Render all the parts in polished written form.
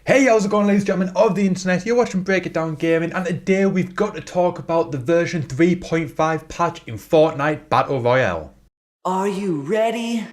Hey, how's it going, ladies and gentlemen of the internet? You're watching Break It Down Gaming, and today we've got to talk about the version 3.5 patch in Fortnite Battle Royale. Are you ready?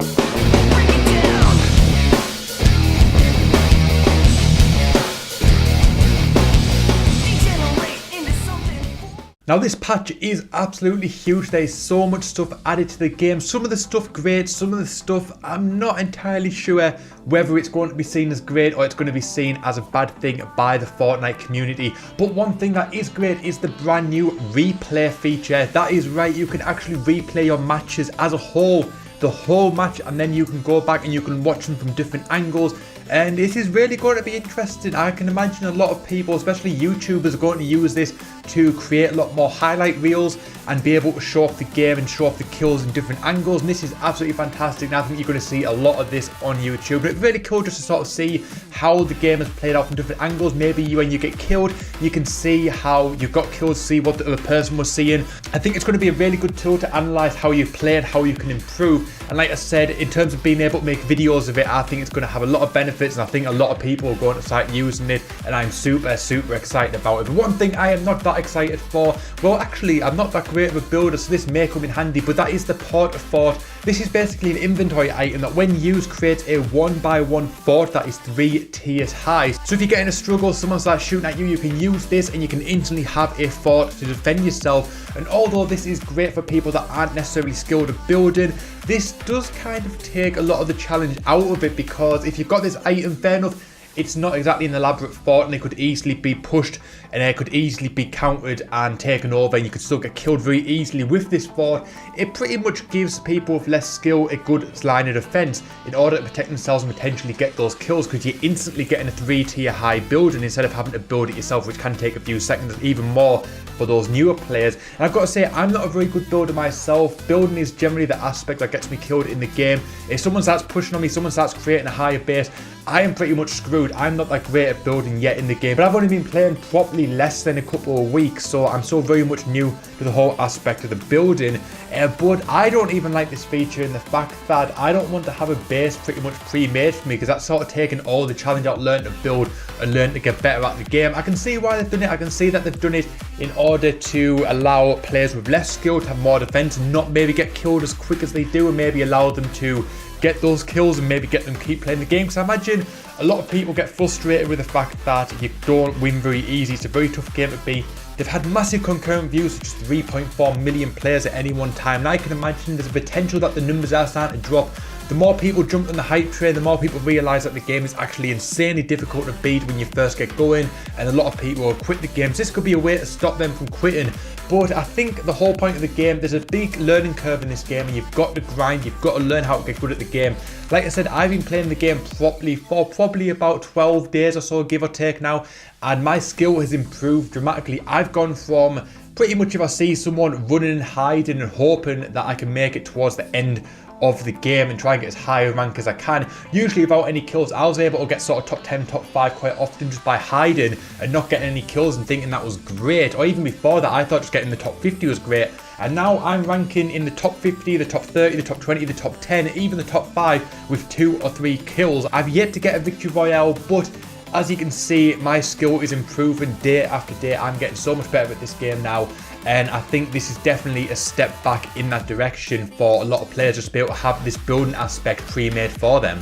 Now this patch is absolutely huge. There's so much stuff added to the game. Some of the stuff great, some of the stuff I'm not entirely sure whether it's going to be seen as great or it's going to be seen as a bad thing by the Fortnite community. But one thing that is great is the brand new replay feature. That is right, you can actually replay your matches as a whole, the whole match, and then you can go back and you can watch them from different angles. And this is really going to be interesting. I can imagine a lot of people, especially YouTubers, are going to use this to create a lot more highlight reels and be able to show off the game and show off the kills in different angles. And this is absolutely fantastic. And I think you're going to see a lot of this on YouTube. But it's really cool just to sort of see how the game has played out from different angles. Maybe when you get killed, you can see how you got killed, see what the other person was seeing. I think it's going to be a really good tool to analyze how you play and how you can improve. And like I said, in terms of being able to make videos of it, I think it's going to have a lot of benefits, and I think a lot of people are going to start using it, and I'm super excited about it. But one thing I am not that excited for, well, actually I'm not that great of a builder, so this may come in handy, but that is the Port of Fort. This is basically an inventory item that when used creates a 1x1 fort that is 3 tiers high. So if you get in a struggle, someone starts shooting at you, you can use this and you can instantly have a fort to defend yourself. And although this is great for people that aren't necessarily skilled at building, this does kind of take a lot of the challenge out of it, because if you've got this item, fair enough, it's not exactly an elaborate fort and it could easily be pushed and it could easily be countered and taken over, and you could still get killed very easily with this fort. It pretty much gives people with less skill a good line of defense in order to protect themselves and potentially get those kills, because you're instantly getting a 3-tier high building instead of having to build it yourself, which can take a few seconds, even more for those newer players. And I've got to say, I'm not a very good builder myself. Building is generally the aspect that gets me killed in the game. If someone starts pushing on me, someone starts creating a higher base, I am pretty much screwed. I'm not that great at building yet in the game, but I've only been playing properly less than a couple of weeks, so I'm still very much new to the whole aspect of the building. But I don't even like this feature in the fact that I don't want to have a base pretty much pre-made for me, because that's sort of taken all the challenge out, learn to build and learn to get better at the game. I can see why they've done it. I can see that they've done it in order to allow players with less skill to have more defense and not maybe get killed as quick as they do, and maybe allow them to get those kills and maybe get them keep playing the game. Because I imagine a lot of people get frustrated with the fact that you don't win very easy. It's a very tough game to beat. They've had massive concurrent views, such as 3.4 million players at any one time, and I can imagine there's a potential that the numbers are starting to drop. The more people jump on the hype train, the more people realise that the game is actually insanely difficult to beat when you first get going, and a lot of people will quit the game. So this could be a way to stop them from quitting. But I think the whole point of the game, there's a big learning curve in this game, and you've got to grind, you've got to learn how to get good at the game. Like I said, I've been playing the game properly for probably about 12 days or so, give or take now, and my skill has improved dramatically. I've gone from pretty much, if I see someone running and hiding and hoping that I can make it towards the end of the game and try and get as high a rank as I can, usually without any kills. I was able to get sort of top 10, top 5 quite often just by hiding and not getting any kills and thinking that was great. Or even before that, I thought just getting the top 50 was great. And now I'm ranking in the top 50, the top 30, the top 20, the top 10, even the top 5 with 2 or 3 kills. I've yet to get a victory royale, but as you can see, my skill is improving day after day. I'm getting so much better at this game now, and I think this is definitely a step back in that direction for a lot of players, just to be able to have this building aspect pre-made for them.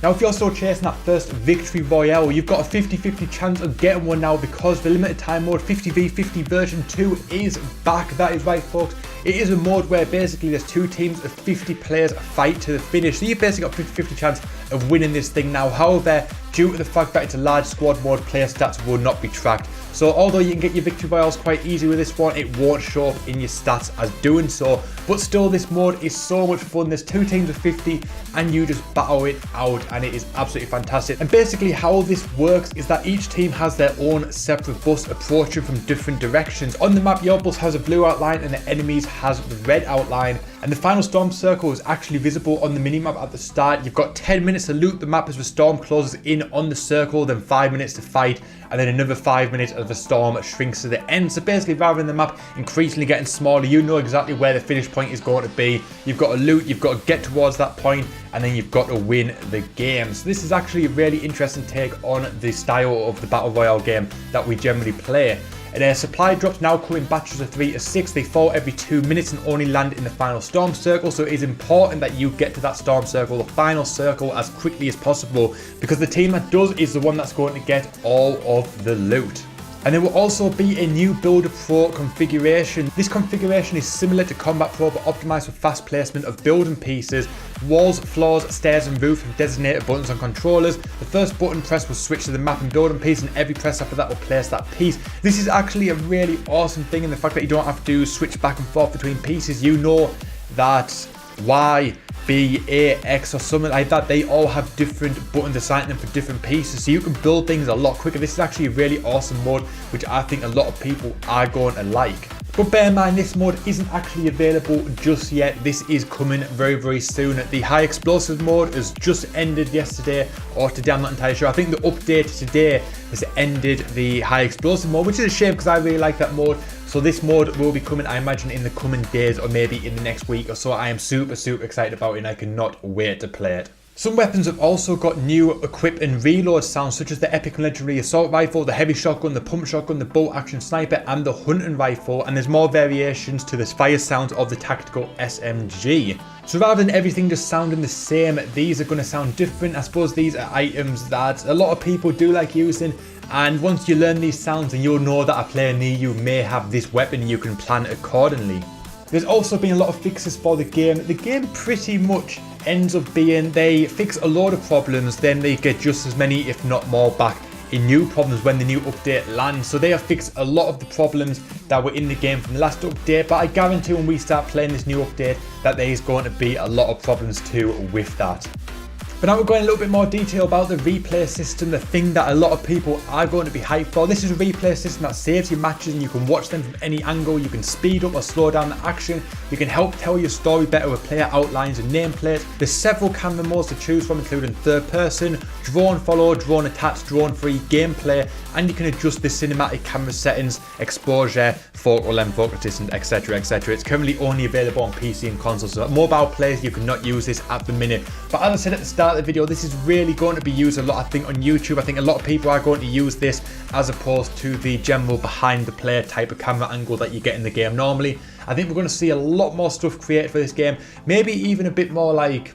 Now, if you're still chasing that first victory royale, you've got a 50-50 chance of getting one now, because the limited time mode 50v50 version 2 is back. That is right, folks. It is a mode where basically there's 2 teams of 50 players fight to the finish. So you've basically got 50-50 chance of winning this thing now. However, due to the fact that it's a large squad mode, player stats will not be tracked. So although you can get your victory royales quite easy with this one, it won't show up in your stats as doing so. But still, this mode is so much fun. There's 2 teams of 50 and you just battle it out, and it is absolutely fantastic. And basically how this works is that each team has their own separate bus approaching from different directions. On the map, your bus has a blue outline and the enemies has the red outline. And the final storm circle is actually visible on the minimap at the start. You've got 10 minutes to loot the map as the storm closes in on the circle, then 5 minutes to fight, and then another 5 minutes as the storm shrinks to the end. So basically, rather than the map increasingly getting smaller, you know exactly where the finish point is going to be. You've got to loot, you've got to get towards that point, and then you've got to win the game. So this is actually a really interesting take on the style of the Battle Royale game that we generally play. And supply drops now come in batches of 3 to 6. They fall every 2 minutes and only land in the final storm circle. So it is important that you get to that storm circle, the final circle, as quickly as possible, because the team that does is the one that's going to get all of the loot. And there will also be a new Builder Pro configuration. This configuration is similar to Combat Pro but optimized for fast placement of building pieces, walls, floors, stairs and roof with designated buttons on controllers. The first button press will switch to the map and building piece, and every press after that will place that piece. This is actually a really awesome thing in the fact that you don't have to switch back and forth between pieces. You know that Y, B, A, X or something like that, they all have different buttons assigned them for different pieces, so you can build things a lot quicker. This is actually a really awesome mode which I think a lot of people are going to like. But bear in mind, this mode isn't actually available just yet. This is coming very, very soon. The high explosive mode has just ended yesterday or today, I'm not entirely sure. I think the update today has ended the high explosive mode, which is a shame because I really like that mode. So this mode will be coming, I imagine, in the coming days or maybe in the next week or so. I am super, super excited about it and I cannot wait to play it. Some weapons have also got new equip and reload sounds, such as the epic and legendary assault rifle, the heavy shotgun, the pump shotgun, the bolt action sniper and the hunting rifle, and there's more variations to the fire sounds of the tactical SMG. So rather than everything just sounding the same, these are going to sound different. I suppose these are items that a lot of people do like using, and once you learn these sounds and you'll know that a player near you may have this weapon, you can plan accordingly. There's also been a lot of fixes for the game. The game pretty much ends up being they fix a load of problems, then they get just as many if not more back in new problems when the new update lands. So they have fixed a lot of the problems that were in the game from the last update, but I guarantee when we start playing this new update that there is going to be a lot of problems too with that. But now we're going a little bit more detail about the replay system, the thing that a lot of people are going to be hyped for. This is a replay system that saves your matches and you can watch them from any angle. You can speed up or slow down the action. You can help tell your story better with player outlines and nameplates. There's several camera modes to choose from, including third person, drone follow, drone attach, drone free, gameplay, and you can adjust the cinematic camera settings, exposure, focal length, focal distance, etc, etc. It's currently only available on PC and console, so mobile players you cannot use this at the minute. But as I said at the start of the video, this is really going to be used a lot, I think, on YouTube. I think a lot of people are going to use this as opposed to the general behind the player type of camera angle that you get in the game normally. I think we're going to see a lot more stuff created for this game, maybe even a bit more like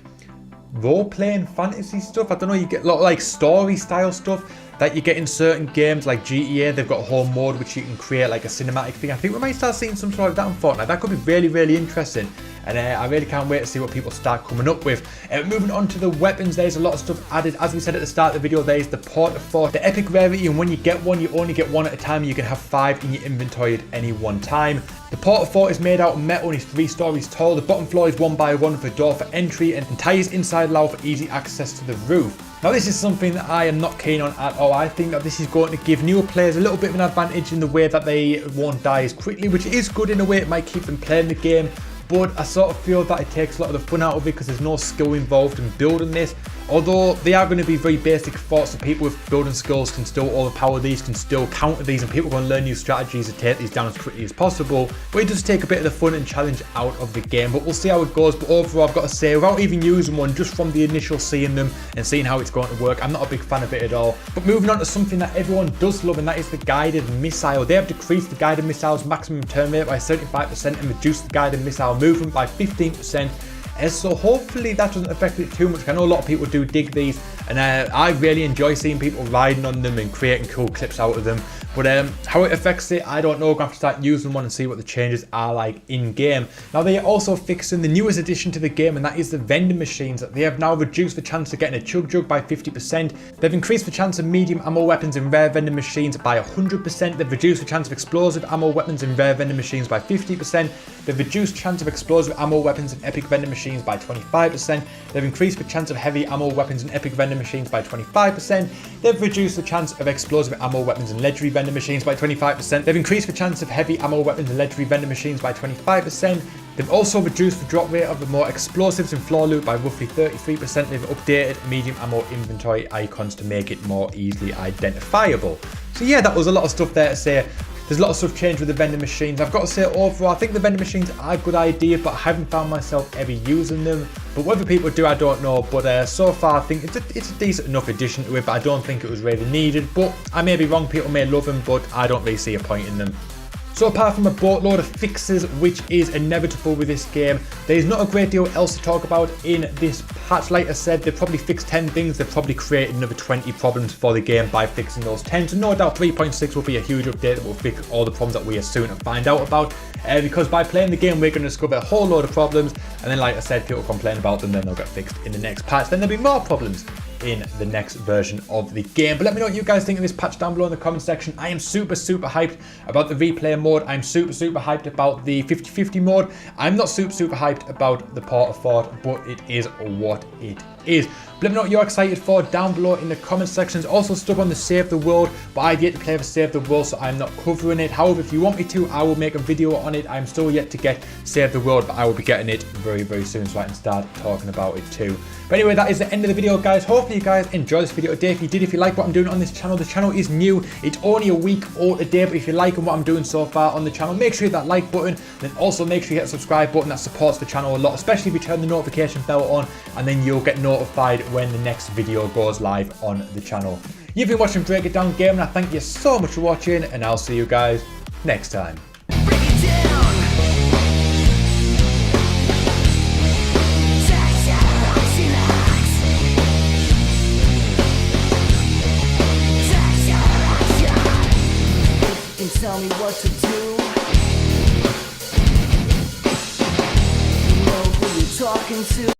role-playing fantasy stuff. I don't know, you get a lot of like story style stuff that you get in certain games like GTA. They've got a whole mode which you can create like a cinematic thing. I think we might start seeing some sort of that in Fortnite. That could be really, really interesting. And I really can't wait to see what people start coming up with. Moving on to the weapons, there's a lot of stuff added. As we said at the start of the video, there's the Porta Fort, the epic rarity, and when you get one, you only get one at a time. You can have 5 in your inventory at any one time. The Porta Fort is made out of metal and is 3 stories tall. The bottom floor is 1 by 1 with a door for entry, and entires inside allow for easy access to the roof. Now this is something that I am not keen on at all. I think that this is going to give newer players a little bit of an advantage in the way that they won't die as quickly, which is good in a way. It might keep them playing the game, but I sort of feel that it takes a lot of the fun out of it because there's no skill involved in building this. Although they are going to be very basic forts, so people with building skills can still overpower these, can still counter these, and people are going to learn new strategies to take these down as quickly as possible. But it does take a bit of the fun and challenge out of the game. But we'll see how it goes. But overall, I've got to say, without even using one, just from the initial seeing them and seeing how it's going to work, I'm not a big fan of it at all. But moving on to something that everyone does love, and that is the guided missile. They have decreased the guided missile's maximum turn rate by 75% and reduced the guided missile movement by 15%. So hopefully that doesn't affect it too much. I know a lot of people do dig these, and I really enjoy seeing people riding on them and creating cool clips out of them. But how it affects it, I don't know. I'm going to have to start using one and see what the changes are like in game. Now they are also fixing the newest addition to the game, and that is the vending machines. They have now reduced the chance of getting a chug jug by 50%. They've increased the chance of medium ammo weapons in rare vending machines by 100%. They've reduced the chance of explosive ammo weapons in rare vending machines by 50%. They've reduced chance of explosive ammo weapons in epic vending machines by 25%. They've increased the chance of heavy ammo weapons in epic vending vending machines by 25%. They've reduced the chance of explosive ammo weapons and legendary vending machines by 25%. They've increased the chance of heavy ammo weapons and legendary vending machines by 25%. They've also reduced the drop rate of the more explosives and floor loot by roughly 33%. They've updated medium ammo inventory icons to make it more easily identifiable. So yeah, that was a lot of stuff there to say. There's a lot of stuff changed with the vending machines. I've got to say overall, I think the vending machines are a good idea, but I haven't found myself ever using them. But whether people do, I don't know. But so far, I think it's a decent enough addition to it, but I don't think it was really needed. But I may be wrong, people may love them, but I don't really see a point in them. So apart from a boatload of fixes, which is inevitable with this game, there's not a great deal else to talk about in this patch. Like I said, they've probably fixed 10 things, they've probably created another 20 problems for the game by fixing those 10. So no doubt 3.6 will be a huge update that will fix all the problems that we are soon to find out about. Because by playing the game, we're going to discover a whole load of problems, and then like I said, people complain about them, then they'll get fixed in the next patch. Then there'll be more problems in the next version of the game. But let me know what you guys think of this patch down below in the comment section. I am super hyped about the replay mode. I'm super hyped about the 50-50 mode. I'm not super hyped about the Port of Fort, but it is what it is. But let me know what you're excited for down below in the comment sections. Also stuff on the Save the World, but I've yet to play for Save the World, so I'm not covering it. However, if you want me to, I will make a video on it. I'm still yet to get Save the World, but I will be getting it very soon, so I can start talking about it too. But anyway, that is the end of the video, guys. Hopefully you guys enjoyed this video today. If you did, if you like what I'm doing on this channel, the channel is new. It's only a week old today, but if you're liking what I'm doing so far on the channel, make sure you hit that like button. Then also make sure you hit the subscribe button. That supports the channel a lot, especially if you turn the notification bell on, and then you'll get notified when the next video goes live on the channel. You've been watching Break It Down Gaming. I thank you so much for watching, and I'll see you guys next time. Tell me what to do. You know who you're talking to.